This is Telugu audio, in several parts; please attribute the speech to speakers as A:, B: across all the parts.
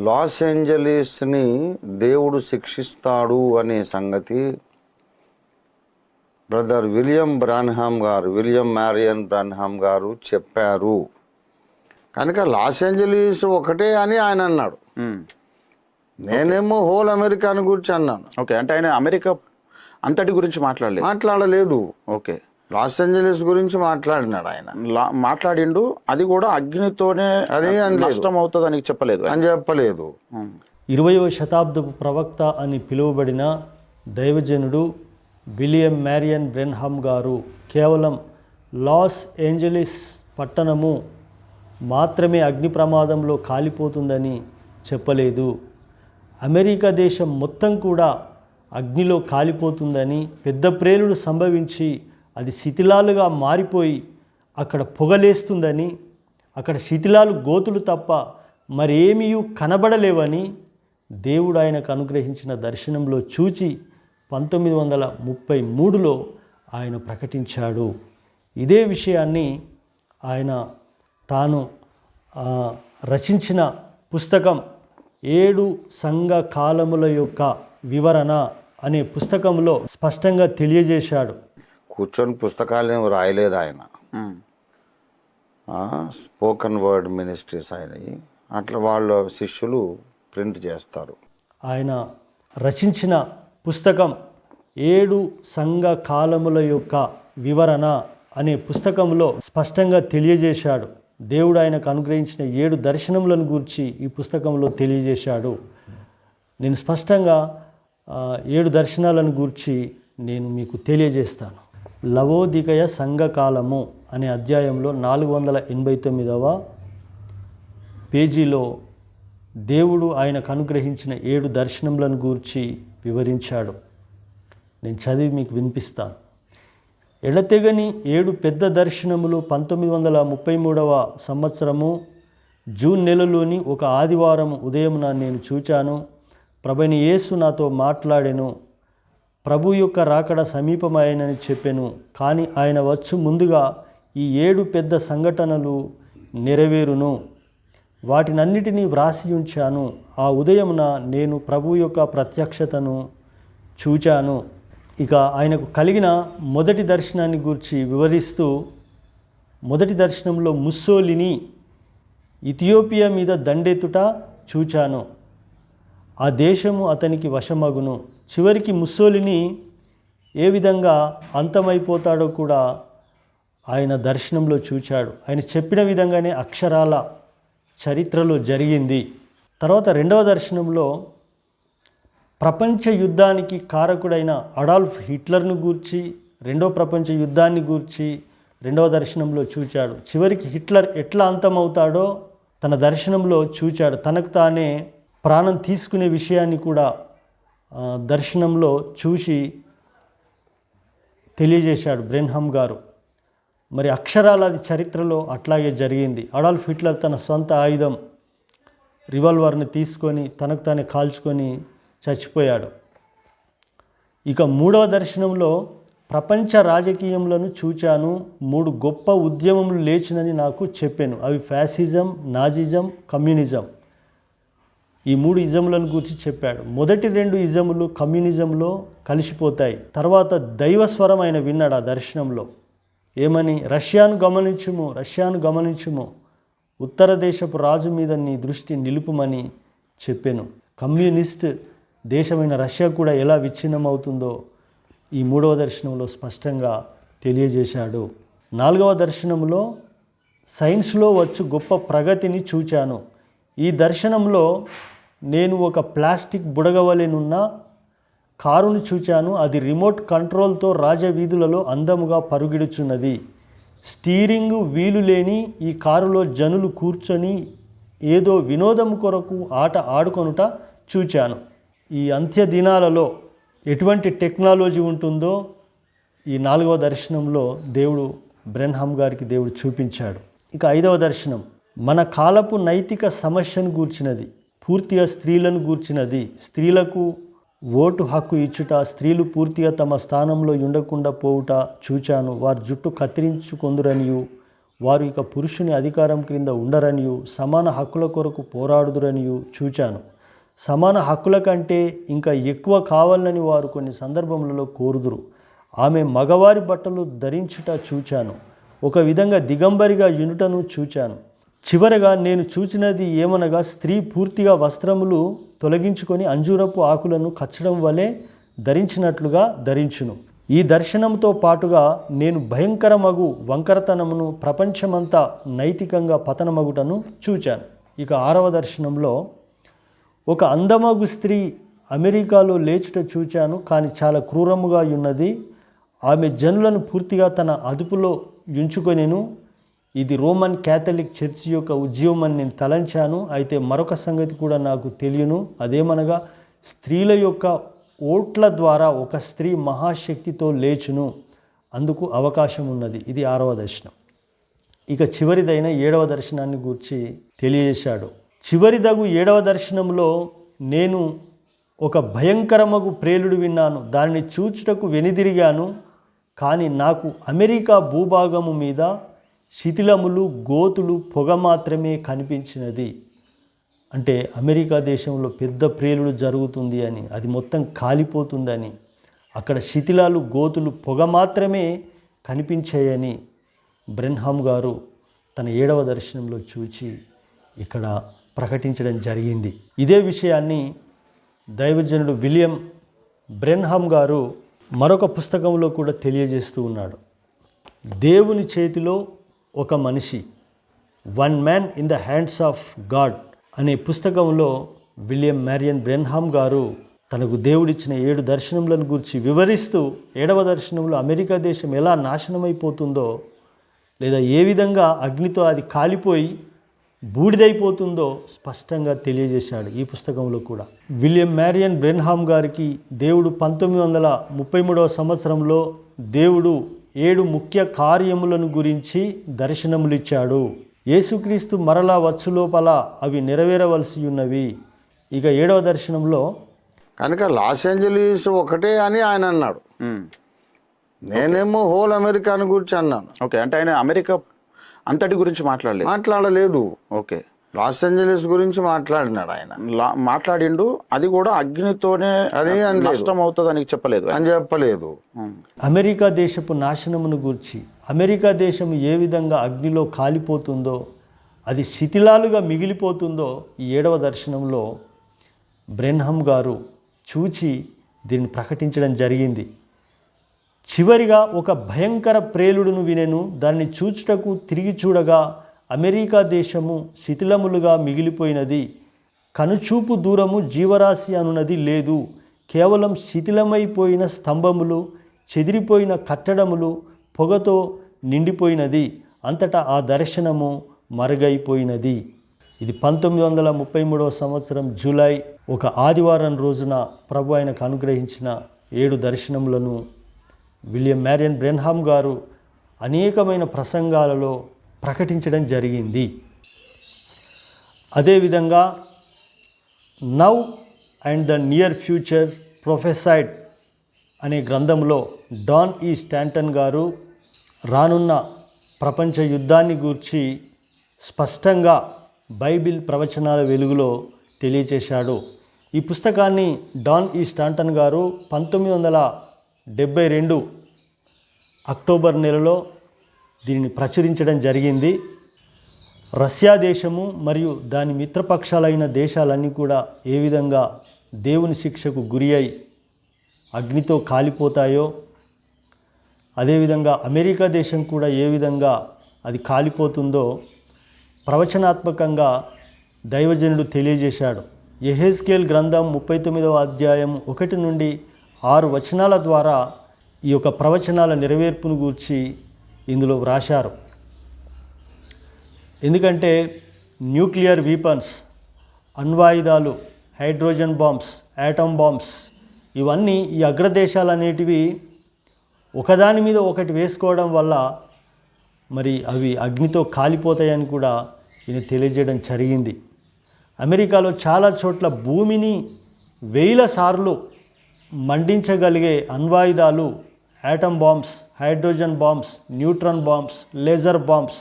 A: లాస్ ఏంజలీస్ని దేవుడు శిక్షిస్తాడు అనే సంగతి బ్రదర్ విలియం మ్యారియన్ బ్రాన్హామ్ గారు చెప్పారు కనుక లాస్ ఏంజలీస్ ఒకటే అని ఆయన అన్నాడు. నేనేమో హోల్ అమెరికాని గురించి అన్నాను.
B: ఓకే, అంటే ఆయన అమెరికా అంతటి గురించి
A: మాట్లాడలేదు.
B: ఓకే,
A: లాస్ ఏంజలీస్ గురించి మాట్లాడినాడు. ఆయన
B: మాట్లాడిండు, అది కూడా అగ్నితోనే
A: అది
B: నష్టం అవుతుంది అని చెప్పలేదు.
C: 20వ శతాబ్దపు ప్రవక్త అని పిలువబడిన దైవజనుడు విలియం మ్యారియన్ బ్రెన్హామ్ గారు కేవలం లాస్ ఏంజలీస్ పట్టణము మాత్రమే అగ్ని ప్రమాదంలో కాలిపోతుందని చెప్పలేదు. అమెరికా దేశం మొత్తం కూడా అగ్నిలో కాలిపోతుందని, పెద్ద ప్రేలుడు సంభవించి అది శిథిలాలుగా మారిపోయి అక్కడ పొగలేస్తుందని, అక్కడ శిథిలాలు గోతులు తప్ప మరేమీ కనబడలేవని దేవుడు ఆయనకు అనుగ్రహించిన దర్శనంలో చూచి 1933లో ఆయన ప్రకటించాడు. ఇదే విషయాన్ని ఆయన తాను రచించిన పుస్తకం 7 సంఘ కాలముల యొక్క వివరణ అనే పుస్తకంలో స్పష్టంగా తెలియజేశాడు.
A: కూర్చొని పుస్తకాలు ఏమి రాయలేదు ఆయన, స్పోకన్ వర్డ్ మినిస్ట్రీస్ అయినవి అట్లా వాళ్ళ శిష్యులు ప్రింట్ చేస్తారు.
C: ఆయన రచించిన పుస్తకం 7 సంఘ కాలముల యొక్క వివరణ అనే పుస్తకంలో స్పష్టంగా తెలియజేశాడు. దేవుడు ఆయనకు అనుగ్రహించిన 7 దర్శనములను గూర్చి ఈ పుస్తకంలో తెలియజేశాడు. నేను స్పష్టంగా 7 దర్శనాలను గూర్చి నేను మీకు తెలియజేస్తాను. లవోదికయ సంఘకాలము అనే అధ్యాయంలో 489వ పేజీలో దేవుడు ఆయనకు అనుగ్రహించిన 7 దర్శనములను గూర్చి వివరించాడు. నేను చదివి మీకు వినిపిస్తాను. ఎడతెగని 7 పెద్ద దర్శనములు 1933వ సంవత్సరము జూన్ నెలలోని ఒక ఆదివారం ఉదయమున నేను చూచాను. ప్రభువైన యేసు నాతో మాట్లాడెను. ప్రభు యొక్క రాకడ సమీపమైనని చెప్పెను. కానీ ఆయన వచ్చు ముందుగా ఈ 7 పెద్ద సంఘటనలు నెరవేరును. వాటినన్నిటినీ వ్రాసి ఉంచాను. ఆ ఉదయమున నేను ప్రభు యొక్క ప్రత్యక్షతను చూచాను. ఇక ఆయనకు కలిగిన మొదటి దర్శనాన్ని గురించి వివరిస్తూ, మొదటి దర్శనంలో ముస్సోలిని ఇథియోపియా మీద దండెత్తుట చూచాను. ఆ దేశము అతనికి వశమగును. చివరికి ముస్సోలిని ఏ విధంగా అంతమైపోతాడో కూడా ఆయన దర్శనంలో చూచాడు. ఆయన చెప్పిన విధంగానే అక్షరాల చరిత్రలో జరిగింది. తర్వాత రెండవ దర్శనంలో ప్రపంచ యుద్ధానికి కారకుడైన అడాల్ఫ్ హిట్లర్ను గూర్చి, రెండవ ప్రపంచ యుద్ధాన్ని గూర్చి రెండవ దర్శనంలో చూచాడు. చివరికి హిట్లర్ ఎట్లా అంతమవుతాడో తన దర్శనంలో చూచాడు. తనకు తానే ప్రాణం తీసుకునే విషయాన్ని కూడా దర్శనంలో చూసి తెలియజేశాడు బ్రెన్హామ్ గారు. మరి అక్షరాల అది చరిత్రలో అట్లాగే జరిగింది. అడాల్ఫ్ హిట్లర్ తన సొంత ఆయుధం రివాల్వర్ని తీసుకొని తనకు తానే కాల్చుకొని చచ్చిపోయాడు. ఇక మూడవ దర్శనంలో ప్రపంచ రాజకీయములను చూచాను. 3 గొప్ప ఉద్యమములు లేచినని నాకు చెప్పాను. అవి ఫ్యాసిజం, నాజిజం, కమ్యూనిజం. ఈ 3 ఇజములను గురించి చెప్పాడు. మొదటి 2 ఇజములు కమ్యూనిజంలో కలిసిపోతాయి. తర్వాత దైవస్వరం ఆయన విన్నాడు ఆ దర్శనంలో. ఏమని? రష్యాను గమనించుము, ఉత్తర దేశపు రాజు మీద నీ దృష్టి నిలుపుమని చెప్పాను. కమ్యూనిస్ట్ దేశమైన రష్యా కూడా ఎలా విచ్ఛిన్నమవుతుందో ఈ 3వ దర్శనంలో స్పష్టంగా తెలియజేశాడు. 4వ దర్శనంలో సైన్స్లో వచ్చు గొప్ప ప్రగతిని చూచాను. ఈ దర్శనంలో నేను ఒక ప్లాస్టిక్ బుడగవలెనున్న కారును చూచాను. అది రిమోట్ కంట్రోల్తో రాజవీధులలో అందముగా పరుగిడుచున్నది. స్టీరింగ్ వీలు లేని ఈ కారులో జనులు కూర్చొని ఏదో వినోదం కొరకు ఆట ఆడుకొనుట చూచాను. ఈ అంత్య దినాలలో ఎటువంటి టెక్నాలజీ ఉంటుందో ఈ 4వ దర్శనంలో దేవుడు బ్రెన్హామ్ గారికి దేవుడు చూపించాడు. ఇక 5వ దర్శనం మన కాలపు నైతిక సమస్యను గూర్చినది, పూర్తిగా స్త్రీలను గూర్చినది. స్త్రీలకు ఓటు హక్కు ఇచ్చుట, స్త్రీలు పూర్తిగా తమ స్థానంలో ఉండకుండా పోవుట చూచాను. వారి జుట్టు కత్తిరించుకొందురనియు వారు ఇక పురుషుని అధికారం క్రింద ఉండరనియు సమాన హక్కుల కొరకు పోరాడుదురనియు చూచాను. సమాన హక్కుల కంటే ఇంకా ఎక్కువ కావాలని వారు కొన్ని సందర్భములలో కోరుదురు. ఆమె మగవారి బట్టలు ధరించుట చూచాను. ఒక విధంగా దిగంబరిగా యునుటను చూచాను. చివరగా నేను చూచినది ఏమనగా, స్త్రీ పూర్తిగా వస్త్రములు తొలగించుకొని అంజూరపు ఆకులను కచ్చడం వలె ధరించినట్లుగా ధరించును. ఈ దర్శనంతో పాటుగా నేను భయంకరమగు వంకరతనమును, ప్రపంచమంతా నైతికంగా పతనమగుటను చూచాను. ఇక 6వ దర్శనంలో ఒక అందమగు స్త్రీ అమెరికాలో లేచుట చూచాను, కానీ చాలా క్రూరముగా ఉన్నది. ఆమె జనులను పూర్తిగా తన అదుపులో ఉంచుకొనెను. ఇది రోమన్ క్యాథలిక్ చర్చి యొక్క ఉద్యమం అని నేను తలంచాను. అయితే మరొక సంగతి కూడా నాకు తెలియను. అదేమనగా, స్త్రీల యొక్క ఓట్ల ద్వారా ఒక స్త్రీ మహాశక్తితో లేచును. అందుకు అవకాశం ఉన్నది. ఇది 6వ దర్శనం. ఇక చివరిదైన 7వ దర్శనాన్ని గూర్చి తెలియజేశాడు. చివరిదగు 7వ దర్శనంలో నేను ఒక భయంకరమగు ప్రేలుడు విన్నాను. దానిని చూచుటకు వెనుదిరిగాను. కానీ నాకు అమెరికా భూభాగము మీద శిథిలములు, గోతులు, పొగ మాత్రమే కనిపించినది. అంటే అమెరికా దేశంలో పెద్ద ప్రేలుడు జరుగుతుంది అని, అది మొత్తం కాలిపోతుందని, అక్కడ శిథిలాలు, గోతులు, పొగ మాత్రమే కనిపించాయని బ్రెన్హామ్ గారు తన 7వ దర్శనంలో చూచి ఇక్కడ ప్రకటించడం జరిగింది. ఇదే విషయాన్ని దైవజనుడు విలియం బ్రెన్హామ్ గారు మరొక పుస్తకంలో కూడా తెలియజేస్తూ ఉన్నాడు. దేవుని చేతిలో ఒక మనిషి, one man in the hands of God అనే పుస్తకంలో విలియం మ్యారియన్ బ్రెన్హామ్ గారు తనకు దేవుడిచ్చిన 7 దర్శనములను గురించి వివరిస్తూ 7వ దర్శనంలో అమెరికా దేశం ఎలా నాశనమైపోతుందో, లేదా ఏ విధంగా అగ్నితో అది కాలిపోయి బూడిదైపోతుందో స్పష్టంగా తెలియజేశాడు ఈ పుస్తకంలో కూడా. విలియం మ్యారియన్ బ్రెన్హామ్ గారికి దేవుడు 1933వ సంవత్సరంలో దేవుడు 7 ముఖ్య కార్యములను గురించి దర్శనములిచ్చాడు. యేసుక్రీస్తు మరలా వచ్చు లోపల అవి నెరవేరవలసి ఉన్నవి. ఇక 7వ దర్శనంలో
A: కనుక లాస్ ఏంజలీస్ ఒకటే అని ఆయన అన్నాడు. నేనేమో హోల్ అమెరికాను గురించి అన్నాను.
B: ఓకే, అంటే ఆయన అమెరికా అంతటి గురించి
A: మాట్లాడలేదు.
B: ఓకే,
A: లాస్ ఏంజలీస్ గురించి మాట్లాడినాడు ఆయన.
B: మాట్లాడిండు. అది కూడా అగ్నితోనే
A: అది
B: నష్టం అవుతుంది అని
A: చెప్పలేదు.
C: అమెరికా దేశపు నాశనమును గూర్చి, అమెరికా దేశం ఏ విధంగా అగ్నిలో కాలిపోతుందో, అది శిథిలాలుగా మిగిలిపోతుందో ఈ 7వ దర్శనంలో బ్రెన్హామ్ గారు చూచి దీన్ని ప్రకటించడం జరిగింది. చివరిగా ఒక భయంకర ప్రేలుడును వినెను. దాన్ని చూచుటకు తిరిగి చూడగా అమెరికా దేశము శిథిలములుగా మిగిలిపోయినది. కనుచూపు దూరము జీవరాశి అనున్నది లేదు. కేవలం శిథిలమైపోయిన స్తంభములు, చెదిరిపోయిన కట్టడములు, పొగతో నిండిపోయినది. అంతటా ఆ దర్శనము మరుగైపోయినది. ఇది 1933వ సంవత్సరం జూలై ఒక ఆదివారం రోజున ప్రభు ఆయనకు అనుగ్రహించిన 7 దర్శనములను విలియం మ్యారియన్ బ్రెన్హామ్ గారు అనేకమైన ప్రసంగాలలో ప్రకటించడం జరిగింది. అదేవిధంగా now and the near future prophesied అనే గ్రంథంలో డాన్ ఈ స్టాంటన్ గారు రానున్న ప్రపంచ యుద్ధాన్ని గూర్చి స్పష్టంగా బైబిల్ ప్రవచనాల వెలుగులో తెలియచేశాడు. ఈ పుస్తకాన్ని డాన్ ఈ స్టాంటన్ గారు 1972 అక్టోబర్ నెలలో దీనిని ప్రచురించడం జరిగింది. రష్యా దేశము మరియు దాని మిత్రపక్షాలైన దేశాలన్నీ కూడా ఏ విధంగా దేవుని శిక్షకు గురి అయి అగ్నితో కాలిపోతాయో, అదేవిధంగా అమెరికా దేశం కూడా ఏ విధంగా అది కాలిపోతుందో ప్రవచనాత్మకంగా దైవజనుడు తెలియజేశాడు. యెహెజ్కేల్ గ్రంథం 39వ అధ్యాయం 1 నుండి 6 వచనాల ద్వారా ఈ యొక్క ప్రవచనాల నెరవేర్పును గూర్చి ఇందులో వ్రాశారు. ఎందుకంటే న్యూక్లియర్ వీపన్స్, అణ్వాయుధాలు, హైడ్రోజన్ బాంబ్స్, యాటమ్ బాంబ్స్, ఇవన్నీ ఈ అగ్రదేశాలు అనేటివి ఒకదాని మీద ఒకటి వేసుకోవడం వల్ల మరి అవి అగ్నితో కాలిపోతాయని కూడా ఈయన తెలియజేయడం జరిగింది. అమెరికాలో చాలా చోట్ల భూమిని 1000 సార్లు మండించగలిగే అణ్వాయుధాలు, atom bombs, hydrogen bombs, neutron bombs, laser bombs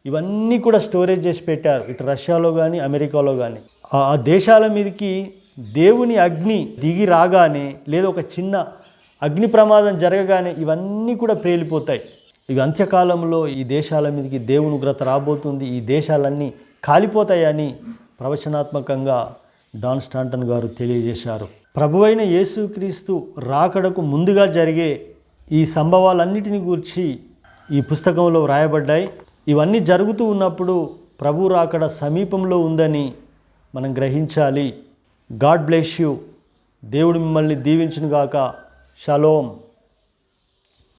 C: ఇవన్నీ కూడా స్టోరేజ్ చేసి పెట్టారు, ఇటు రష్యాలో కానీ అమెరికాలో కానీ. ఆ దేశాల మీదకి దేవుని అగ్ని దిగి రాగానే, లేదా ఒక చిన్న అగ్ని ప్రమాదం జరగగానే ఇవన్నీ కూడా పేలిపోతాయి. ఇవి అంత్యకాలంలో ఈ దేశాల మీదకి దేవుని ఉగ్రత రాబోతుంది, ఈ దేశాలన్నీ కాలిపోతాయని ప్రవచనాత్మకంగా డాన్ స్టాంటన్ గారు తెలియజేశారు. ప్రభువైన యేసుక్రీస్తు రాకడకు ముందుగా జరిగే ఈ సంభవాలన్నిటిని గూర్చి ఈ పుస్తకంలో వ్రాయబడ్డాయి. ఇవన్నీ జరుగుతూ ఉన్నప్పుడు ప్రభు రాకడ సమీపంలో ఉందని మనం గ్రహించాలి. God bless you. దేవుడు మిమ్మల్ని దీవించును గాక. షలోమ్.